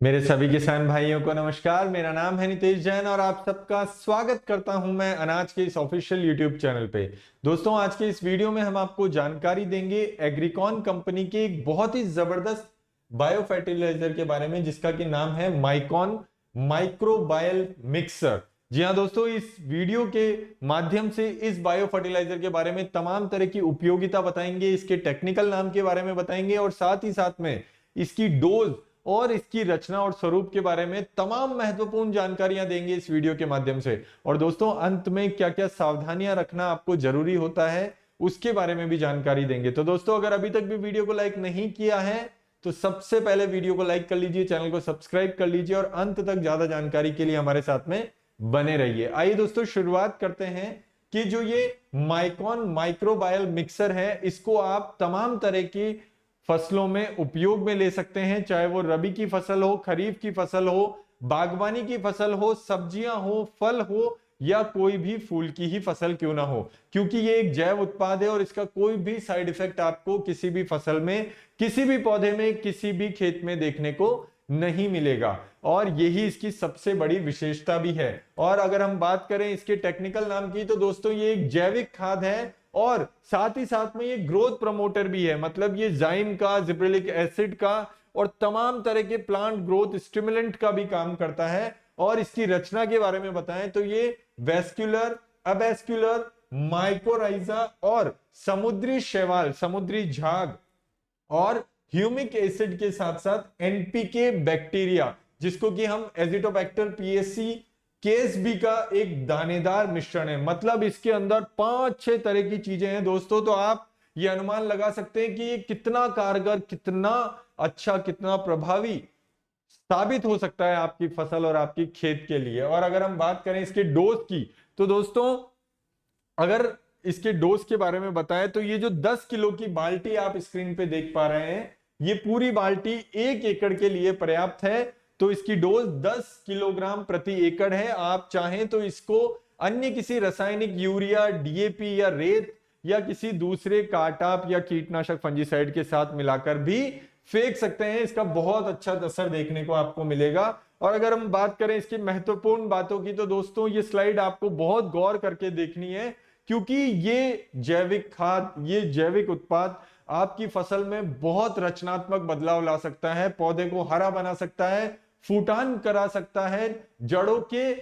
मेरे सभी किसान भाइयों को नमस्कार। मेरा नाम है नितेश जैन और आप सबका स्वागत करता हूं मैं अनाज के इस ऑफिशियल यूट्यूब चैनल पे। दोस्तों, आज के इस वीडियो में हम आपको जानकारी देंगे एग्रीकॉन कंपनी के एक बहुत ही जबरदस्त बायो फर्टिलाइजर के बारे में, जिसका कि नाम है माइकॉन माइक्रोबायल मिक्सर। जी हाँ दोस्तों, इस वीडियो के माध्यम से इस बायो फर्टिलाइजर के बारे में तमाम तरह की उपयोगिता बताएंगे, इसके टेक्निकल नाम के बारे में बताएंगे और साथ ही साथ में इसकी डोज और इसकी रचना और स्वरूप के बारे में तमाम महत्वपूर्ण जानकारियां देंगे इस वीडियो के माध्यम से। और दोस्तों, अंत में क्या क्या सावधानियां रखना आपको जरूरी होता है उसके बारे में भी जानकारी देंगे। तो दोस्तों, अगर अभी तक भी वीडियो को लाइक नहीं किया है तो सबसे पहले वीडियो को लाइक कर लीजिए, चैनल को सब्सक्राइब कर लीजिए और अंत तक ज्यादा जानकारी के लिए हमारे साथ में बने रहिए। आइए दोस्तों, शुरुआत करते हैं कि जो ये माइकॉन माइक्रोबायल मिक्सर है, इसको आप तमाम तरह की फसलों में उपयोग में ले सकते हैं, चाहे वो रबी की फसल हो, खरीफ की फसल हो, बागवानी की फसल हो, सब्जियां हो, फल हो या कोई भी फूल की ही फसल क्यों ना हो, क्योंकि ये एक जैव उत्पाद है और इसका कोई भी साइड इफेक्ट आपको किसी भी फसल में, किसी भी पौधे में, किसी भी खेत में देखने को नहीं मिलेगा। और यही इसकी सबसे बड़ी विशेषता भी है। और अगर हम बात करें इसके टेक्निकल नाम की, तो दोस्तों ये एक जैविक खाद है और साथ ही साथ में ये ग्रोथ प्रमोटर भी है। मतलब ये जाइम का, जिब्रेलिक एसिड का और तमाम तरह के प्लांट ग्रोथ स्टिमुलेंट का भी काम करता है। और इसकी रचना के बारे में बताएं तो ये वेस्क्यूलर, अवेस्क्यूलर, माइकोराइजा और समुद्री शैवाल, समुद्री झाग और ह्यूमिक एसिड के साथ साथ एनपीके बैक्टीरिया, जिसको कि हम एजिटोबैक्टर पीएससी केएसबी का एक दानेदार मिश्रण है। मतलब इसके अंदर 5-6 तरह की चीजें हैं दोस्तों। तो आप ये अनुमान लगा सकते हैं कि ये कितना कारगर, कितना अच्छा, कितना प्रभावी साबित हो सकता है आपकी फसल और आपकी खेत के लिए। और अगर हम बात करें इसके डोज की, तो दोस्तों अगर इसके डोज के बारे में बताएं तो ये जो 10 किलो की बाल्टी आप स्क्रीन पे देख पा रहे हैं, ये पूरी बाल्टी 1 एकड़ के लिए पर्याप्त है। तो इसकी डोज 10 किलोग्राम प्रति एकड़ है। आप चाहें तो इसको अन्य किसी रासायनिक यूरिया, डीएपी या रेत या किसी दूसरे काटाप या कीटनाशक फंजीसाइड के साथ मिलाकर भी फेंक सकते हैं। इसका बहुत अच्छा असर देखने को आपको मिलेगा। और अगर हम बात करें इसकी महत्वपूर्ण बातों की, तो दोस्तों ये स्लाइड आपको बहुत गौर करके देखनी है, क्योंकि ये जैविक खाद, ये जैविक उत्पाद आपकी फसल में बहुत रचनात्मक बदलाव ला सकता है, पौधे को हरा बना सकता है, फूटान करा सकता है, जड़ों के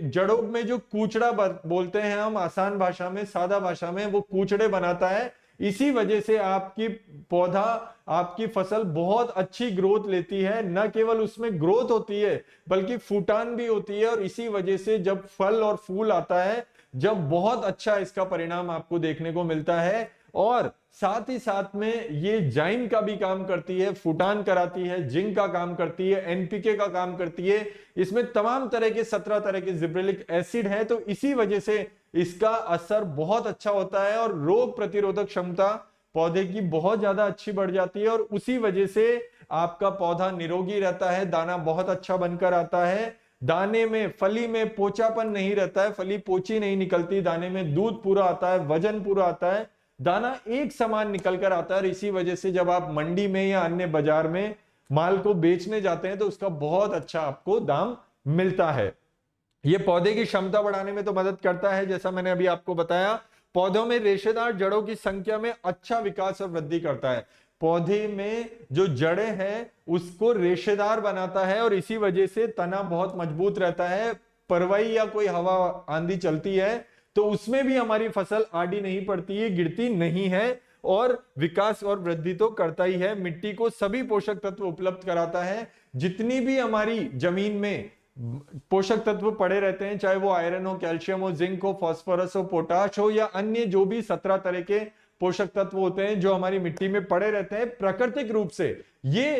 जड़ों में जो कूचड़ा बोलते हैं हम आसान भाषा में, सादा भाषा में, वो कूचड़े बनाता है। इसी वजह से आपकी पौधा, आपकी फसल बहुत अच्छी ग्रोथ लेती है। न केवल उसमें ग्रोथ होती है बल्कि फूटान भी होती है। और इसी वजह से जब फल और फूल आता है, जब बहुत अच्छा इसका परिणाम आपको देखने को मिलता है। और साथ ही साथ में ये जाइम का भी काम करती है, फुटान कराती है, जिंक का काम करती है, एनपीके का काम करती है। इसमें तमाम तरह के 17 तरह के जिब्रेलिक एसिड है। तो इसी वजह से इसका असर बहुत अच्छा होता है और रोग प्रतिरोधक क्षमता पौधे की बहुत ज्यादा अच्छी बढ़ जाती है। और उसी वजह से आपका पौधा निरोगी रहता है, दाना बहुत अच्छा बनकर आता है, दाने में, फली में पोचापन नहीं रहता है, फली पोची नहीं निकलती, दाने में दूध पूरा आता है, वजन पूरा आता है, दाना एक समान निकल कर आता है। और इसी वजह से जब आप मंडी में या अन्य बाजार में माल को बेचने जाते हैं तो उसका बहुत अच्छा आपको दाम मिलता है। ये पौधे की क्षमता बढ़ाने में तो मदद करता है, जैसा मैंने अभी आपको बताया। पौधों में रेशेदार जड़ों की संख्या में अच्छा विकास और वृद्धि करता है। पौधे में जो जड़ें हैं उसको रेशेदार बनाता है और इसी वजह से तना बहुत मजबूत रहता है। परवाई या कोई हवा आंधी चलती है तो उसमें भी हमारी फसल आड़ी नहीं पड़ती है, गिरती नहीं है और विकास और वृद्धि तो करता ही है। मिट्टी को सभी पोषक तत्व उपलब्ध कराता है। जितनी भी हमारी जमीन में पोषक तत्व पड़े रहते हैं, चाहे वो आयरन हो, कैल्शियम हो, जिंक हो, फास्फोरस हो, पोटाश हो या अन्य जो भी 17 तरह के पोषक तत्व होते हैं जो हमारी मिट्टी में पड़े रहते हैं, प्राकृतिक रूप से ये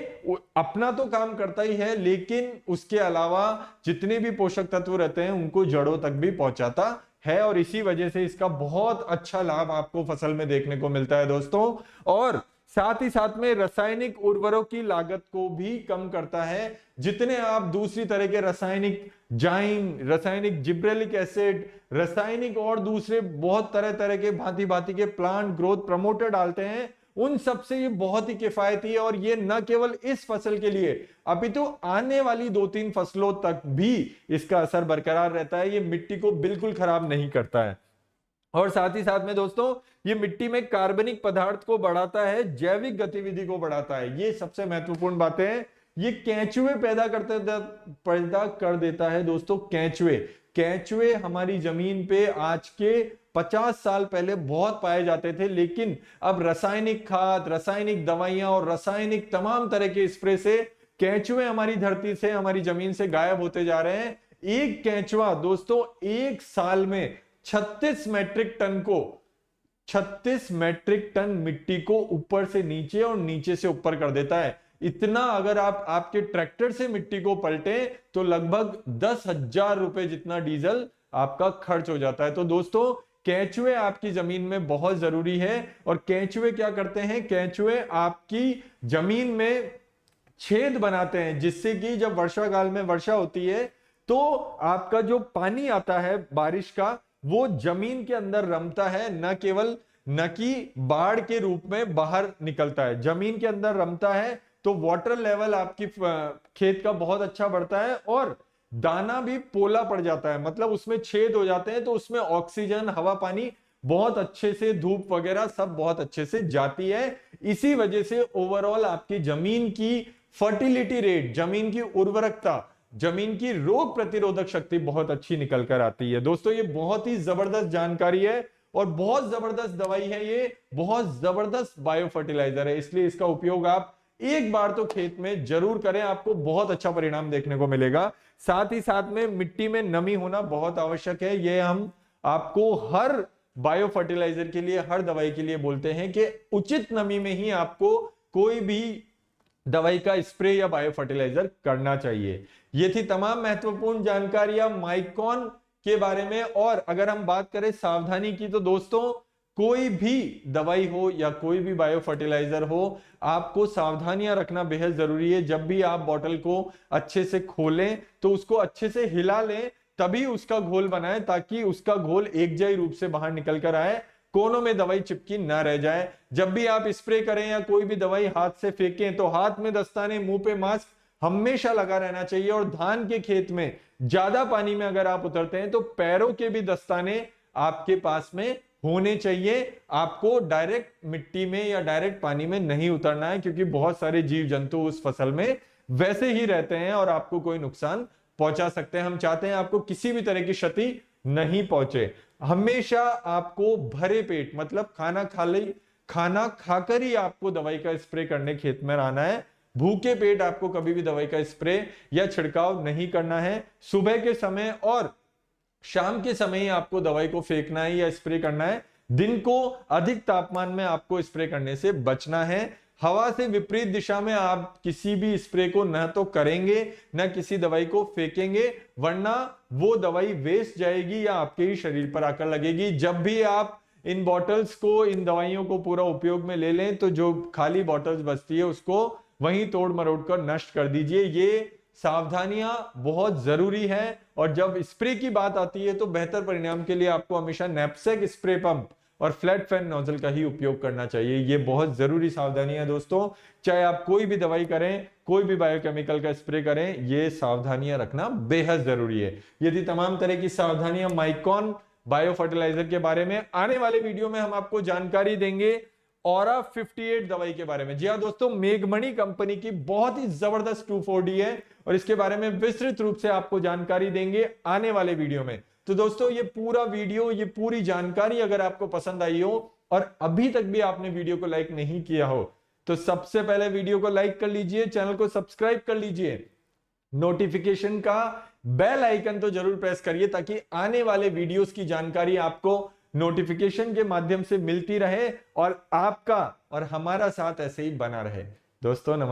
अपना तो काम करता ही है, लेकिन उसके अलावा जितने भी पोषक तत्व रहते हैं उनको जड़ों तक भी पहुंचाता है। और इसी वजह से इसका बहुत अच्छा लाभ आपको फसल में देखने को मिलता है दोस्तों। और साथ ही साथ में रासायनिक उर्वरकों की लागत को भी कम करता है। जितने आप दूसरी तरह के रासायनिक जाइम, रासायनिक जिब्रेलिक एसिड, रासायनिक और दूसरे बहुत तरह तरह के भांति भांति के प्लांट ग्रोथ प्रमोटर डालते हैं, उन सब से ये बहुत ही किफायती है। और ये न केवल इस फसल के लिए अपितु आने वाली 2-3 फसलों तक भी इसका असर बरकरार रहता है। ये मिट्टी को बिल्कुल खराब नहीं करता है। और साथ ही साथ में दोस्तों ये मिट्टी में कार्बनिक पदार्थ को बढ़ाता है, जैविक गतिविधि को बढ़ाता है। ये सबसे महत्वपूर्ण बातें हैं। ये केंचुए पैदा कर देता है दोस्तों। केंचुए हमारी जमीन पे आज के 50 साल पहले बहुत पाए जाते थे, लेकिन अब रासायनिक खाद, रासायनिक दवाइयां और रासायनिक तमाम तरह के स्प्रे से केंचुए हमारी धरती से, हमारी जमीन से गायब होते जा रहे हैं। एक केंचुआ दोस्तों एक साल में 36 मेट्रिक टन मिट्टी को ऊपर से नीचे और नीचे से ऊपर कर देता है। इतना अगर आप आपके ट्रैक्टर से मिट्टी को पलटे तो लगभग 10,000 रुपए जितना डीजल आपका खर्च हो जाता है। तो दोस्तों केंचुए आपकी जमीन में बहुत जरूरी है। और केंचुए क्या करते हैं, केंचुए आपकी जमीन में छेद बनाते हैं, जिससे कि जब वर्षा काल में वर्षा होती है तो आपका जो पानी आता है बारिश का, वो जमीन के अंदर रमता है, न कि बाढ़ के रूप में बाहर निकलता है। जमीन के अंदर रमता है तो वाटर लेवल आपकी खेत का बहुत अच्छा बढ़ता है और दाना भी पोला पड़ जाता है, मतलब उसमें छेद हो जाते हैं तो उसमें ऑक्सीजन, हवा, पानी बहुत अच्छे से, धूप वगैरह सब बहुत अच्छे से जाती है। इसी वजह से ओवरऑल आपकी जमीन की फर्टिलिटी रेट, जमीन की उर्वरकता, जमीन की रोग प्रतिरोधक शक्ति बहुत अच्छी निकल कर आती है। दोस्तों ये बहुत ही जबरदस्त जानकारी है और बहुत जबरदस्त दवाई है, ये बहुत जबरदस्त बायो फर्टिलाइजर है, इसलिए इसका उपयोग आप एक बार तो खेत में जरूर करें, आपको बहुत अच्छा परिणाम देखने को मिलेगा। साथ ही साथ में मिट्टी में नमी होना बहुत आवश्यक है। ये हम आपको हर बायो फर्टिलाइजर के लिए, हर दवाई के लिए बोलते हैं कि उचित नमी में ही आपको कोई भी दवाई का स्प्रे या बायो फर्टिलाइजर करना चाहिए। ये थी तमाम महत्वपूर्ण जानकारियां माइकॉन के बारे में। और अगर हम बात करें सावधानी की, तो दोस्तों कोई भी दवाई हो या कोई भी बायो फर्टिलाइजर हो, आपको सावधानियां रखना बेहद जरूरी है। जब भी आप बोतल को अच्छे से खोलें तो उसको अच्छे से हिला लें, तभी उसका घोल बनाएं, ताकि उसका घोल एकजाई रूप से बाहर निकल कर आए, कोनों में दवाई चिपकी ना रह जाए। जब भी आप स्प्रे करें या कोई भी दवाई हाथ से फेंकें तो हाथ में दस्ताने, मुंह पे मास्क हमेशा लगा रहना चाहिए। और धान के खेत में ज्यादा पानी में अगर आप उतरते हैं तो पैरों के भी दस्ताने आपके पास में होने चाहिए। आपको डायरेक्ट मिट्टी में या डायरेक्ट पानी में नहीं उतरना है, क्योंकि बहुत सारे जीव जंतु उस फसल में वैसे ही रहते हैं और आपको कोई नुकसान पहुंचा सकते हैं। हम चाहते हैं आपको किसी भी तरह की क्षति नहीं पहुंचे। हमेशा आपको भरे पेट, मतलब खाना खाकर ही आपको दवाई का स्प्रे करने खेत में आना है। भूखे पेट आपको कभी भी दवाई का स्प्रे या छिड़काव नहीं करना है। सुबह के समय और शाम के समय ही आपको दवाई को फेंकना है या स्प्रे करना है। दिन को अधिक तापमान में आपको स्प्रे करने से बचना है। हवा से विपरीत दिशा में आप किसी भी स्प्रे को न तो करेंगे न किसी दवाई को फेंकेंगे, वरना वो दवाई वेस्ट जाएगी या आपके ही शरीर पर आकर लगेगी। जब भी आप इन बॉटल्स को, इन दवाइयों को पूरा उपयोग में ले लें तो जो खाली बॉटल्स बचती है उसको वहीं तोड़ मरोड़ कर नष्ट कर दीजिए। ये सावधानियां बहुत जरूरी है। और जब स्प्रे की बात आती है तो बेहतर परिणाम के लिए आपको हमेशा नैपसेक स्प्रे पंप और फ्लैट फैन नोजल का ही उपयोग करना चाहिए। ये बहुत जरूरी सावधानियां दोस्तों, चाहे आप कोई भी दवाई करें, कोई भी बायोकेमिकल का स्प्रे करें, ये सावधानियां रखना बेहद जरूरी है। यदि तमाम तरह की सावधानियां माइकॉन बायो फर्टिलाइजर के बारे में आने वाले वीडियो में हम आपको जानकारी देंगे ऑरा 58 दवाई के बारे में। जी हाँ दोस्तों, मेघमणि कंपनी की बहुत ही जबरदस्त 2,4-D है और इसके बारे में विस्तृत रूप से आपको जानकारी देंगे आने वाले वीडियो में। तो दोस्तों ये पूरा वीडियो, ये पूरी जानकारी अगर आपको पसंद आई हो और अभी तक भी आपने वीडियो को लाइक नहीं किया हो तो सबसे पहले वीडियो को लाइक कर लीजिए, चैनल को सब्सक्राइब कर लीजिए, नोटिफिकेशन का बेल आइकन तो जरूर प्रेस करिए ताकि आने वाले वीडियोस की जानकारी आपको नोटिफिकेशन के माध्यम से मिलती रहे और आपका और हमारा साथ ऐसे ही बना रहे। दोस्तों नमस्कार।